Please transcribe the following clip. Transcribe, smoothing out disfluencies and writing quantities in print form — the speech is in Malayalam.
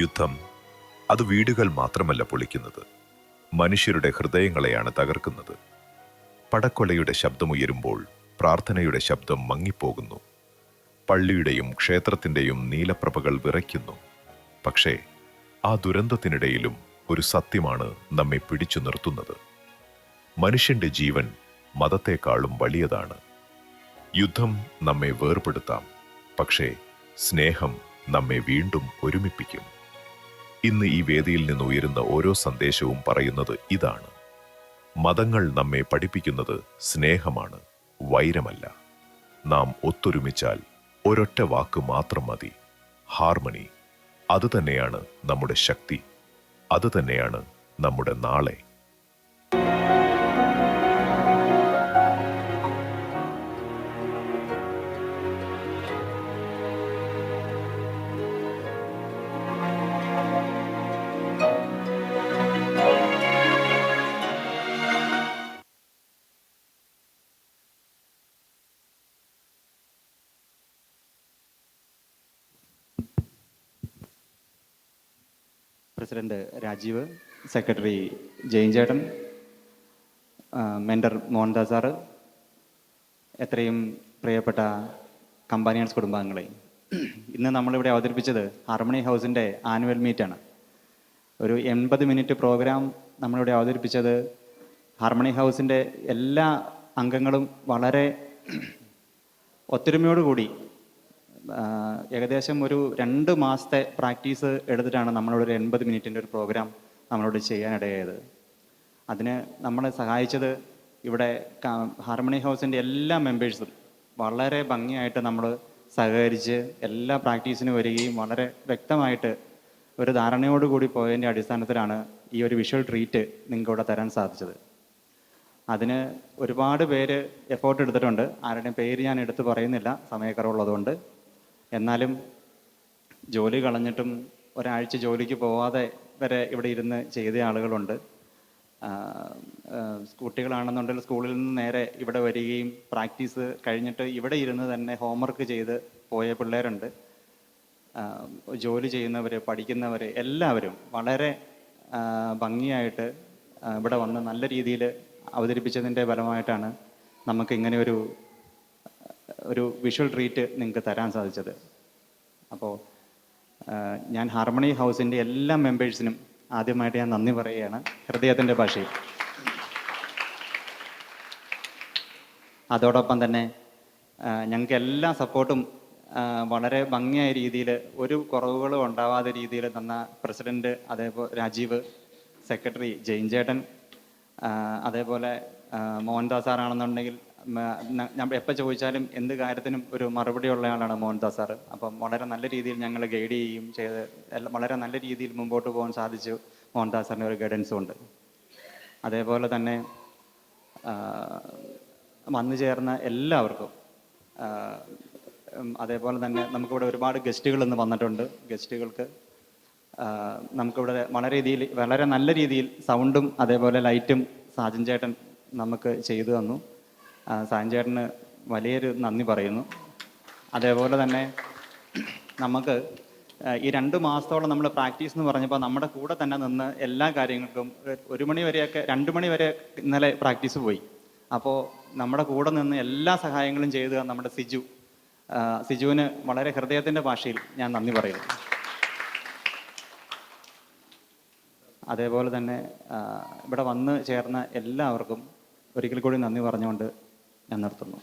യുദ്ധം അത് വീടുകൾ മാത്രമല്ല പൊളിക്കുന്നത്, മനുഷ്യരുടെ ഹൃദയങ്ങളെയാണ് തകർക്കുന്നത്. പടക്കൊലയുടെ ശബ്ദമുയരുമ്പോൾ പ്രാർത്ഥനയുടെ ശബ്ദം മങ്ങിപ്പോകുന്നു. പള്ളിയുടെയും ക്ഷേത്രത്തിൻ്റെയും നീലപ്രഭകൾ വിറയ്ക്കുന്നു. പക്ഷേ ആ ദുരന്തത്തിനിടയിലും ഒരു സത്യമാണ് നമ്മെ പിടിച്ചു നിർത്തുന്നത്. മനുഷ്യന്റെ ജീവൻ മതത്തെക്കാളും വലിയതാണ്. യുദ്ധം നമ്മെ വേർപെടുത്താം, പക്ഷേ സ്നേഹം നമ്മെ വീണ്ടും ഒരുമിപ്പിക്കും. ഇന്ന് ഈ വേദിയിൽ നിന്ന് ഉയരുന്ന ഓരോ സന്ദേശവും പറയുന്നത് ഇതാണ്: മതങ്ങൾ നമ്മെ പഠിപ്പിക്കുന്നത് സ്നേഹമാണ്, വൈരമല്ല. നാം ഒത്തൊരുമിച്ചാൽ ഒരൊറ്റ വാക്ക് മാത്രം മതി: ഹാർമണി. അതുതന്നെയാണ് നമ്മുടെ ശക്തി, അതുതന്നെയാണ് നമ്മുടെ നാളെ. പ്രസിഡന്റ് രാജീവ്, സെക്രട്ടറി ജെയിൻ ചേട്ടൻ, മെൻഡർ മോഹൻദാസ് സാറ്, എത്രയും പ്രിയപ്പെട്ട കമ്പാനിയൻസ് കുടുംബാംഗങ്ങളെ, ഇന്ന് നമ്മളിവിടെ അവതരിപ്പിച്ചത് ഹാർമണി ഹൗസിൻ്റെ ആനുവൽ മീറ്റാണ്. ഒരു 80 മിനിറ്റ് പ്രോഗ്രാം നമ്മളിവിടെ അവതരിപ്പിച്ചത് ഹാർമണി ഹൗസിൻ്റെ എല്ലാ അംഗങ്ങളും വളരെ ഒത്തൊരുമയോടുകൂടി ഏകദേശം ഒരു 2 മാസത്തെ പ്രാക്ടീസ് എടുത്തിട്ടാണ് നമ്മളോട് 80 മിനിറ്റിൻ്റെ ഒരു പ്രോഗ്രാം നമ്മളോട് ചെയ്യാനിടയായത്. അതിന് നമ്മളെ സഹായിച്ചത് ഇവിടെ ഹാർമണി ഹൗസിൻ്റെ എല്ലാ മെമ്പേഴ്സും വളരെ ഭംഗിയായിട്ട് നമ്മൾ സഹകരിച്ച് എല്ലാ പ്രാക്ടീസിനും വരികയും വളരെ വ്യക്തമായിട്ട് ഒരു ധാരണയോടുകൂടി പോയതിൻ്റെ അടിസ്ഥാനത്തിലാണ് ഈ ഒരു വിഷ്വൽ ട്രീറ്റ് നിങ്ങൾക്ക് ഇവിടെ തരാൻ സാധിച്ചത്. അതിന് ഒരുപാട് പേര് എഫേർട്ട് എടുത്തിട്ടുണ്ട്. ആരുടെയും പേര് ഞാൻ എടുത്ത് പറയുന്നില്ല, സമയക്കുറവുള്ളതുകൊണ്ട്. എന്നാലും ജോലി കളഞ്ഞിട്ടും ഒരാഴ്ച ജോലിക്ക് പോവാതെ വരെ ഇവിടെ ഇരുന്ന് ചെയ്ത ആളുകളുണ്ട്. കുട്ടികളാണെന്നുണ്ടെങ്കിൽ സ്കൂളിൽ നിന്ന് നേരെ ഇവിടെ വരികയും പ്രാക്ടീസ് കഴിഞ്ഞിട്ട് ഇവിടെ ഇരുന്ന് തന്നെ ഹോംവർക്ക് ചെയ്ത് പോയ പിള്ളേരുണ്ട്. ജോലി ചെയ്യുന്നവർ, പഠിക്കുന്നവർ എല്ലാവരും വളരെ ഭംഗിയായിട്ട് ഇവിടെ വന്ന് നല്ല രീതിയിൽ അവതരിപ്പിച്ചതിൻ്റെ ഫലമായിട്ടാണ് നമുക്ക് ഇങ്ങനെ ഒരു വിഷ്വൽ ട്രീറ്റ് നിങ്ങൾക്ക് തരാൻ സാധിച്ചത്. അപ്പോൾ ഞാൻ ഹാർമണി ഹൗസിൻ്റെ എല്ലാ മെമ്പേഴ്സിനും ആദ്യമായിട്ട് ഞാൻ നന്ദി പറയുകയാണ്, ഹൃദയത്തിൻ്റെ ഭാഷയിൽ. അതോടൊപ്പം തന്നെ ഞങ്ങൾക്ക് എല്ലാ സപ്പോർട്ടും വളരെ ഭംഗിയായ രീതിയിൽ ഒരു കുറവുകളും ഉണ്ടാവാത്ത രീതിയിൽ തന്ന പ്രസിഡൻറ്റ്, അതേപോലെ രാജീവ്, സെക്രട്ടറി ജെയിൻ ചേട്ടൻ, അതേപോലെ മോഹൻദാസ് സാറാണെന്നുണ്ടെങ്കിൽ ഞാൻ എപ്പോൾ ചോദിച്ചാലും എന്ത് കാര്യത്തിനും ഒരു മറുപടി ഉള്ള ആളാണ് മോഹൻദാസ് സാറ്. അപ്പം വളരെ നല്ല രീതിയിൽ ഞങ്ങൾ ഗൈഡ് ചെയ്യുകയും ചെയ്ത് വളരെ നല്ല രീതിയിൽ മുമ്പോട്ട് പോകാൻ സാധിച്ചു. മോഹൻദാസ് സാറിൻ്റെ ഒരു ഗൈഡൻസും ഉണ്ട്. അതേപോലെ തന്നെ വന്നു ചേർന്ന എല്ലാവർക്കും, അതേപോലെ തന്നെ നമുക്കിവിടെ ഒരുപാട് ഗസ്റ്റുകൾ ഇന്ന് വന്നിട്ടുണ്ട്. ഗസ്റ്റുകൾക്ക് നമുക്കിവിടെ വളരെ നല്ല രീതിയിൽ സൗണ്ടും അതേപോലെ ലൈറ്റും സാജൻ ചേട്ടൻ നമുക്ക് ചെയ്തു തന്നു. സാജൻ ചേട്ടന് വലിയൊരു നന്ദി പറയുന്നു. അതേപോലെ തന്നെ നമുക്ക് ഈ 2 മാസത്തോളം നമ്മൾ പ്രാക്ടീസ് എന്ന് പറഞ്ഞപ്പോൾ നമ്മുടെ കൂടെ തന്നെ നിന്ന് എല്ലാ കാര്യങ്ങൾക്കും 1 മണി വരെയൊക്കെ 2 മണി വരെ ഇന്നലെ പ്രാക്ടീസ് പോയി. അപ്പോൾ നമ്മുടെ കൂടെ നിന്ന് എല്ലാ സഹായങ്ങളും ചെയ്ത് നമ്മുടെ സിജുവിന് വളരെ ഹൃദയത്തിൻ്റെ ഭാഷയിൽ ഞാൻ നന്ദി പറയുന്നു. അതേപോലെ തന്നെ ഇവിടെ വന്ന് ചേർന്ന എല്ലാവർക്കും ഒരിക്കൽ കൂടി നന്ദി പറഞ്ഞുകൊണ്ട് ഞാൻ നിർത്തുന്നു.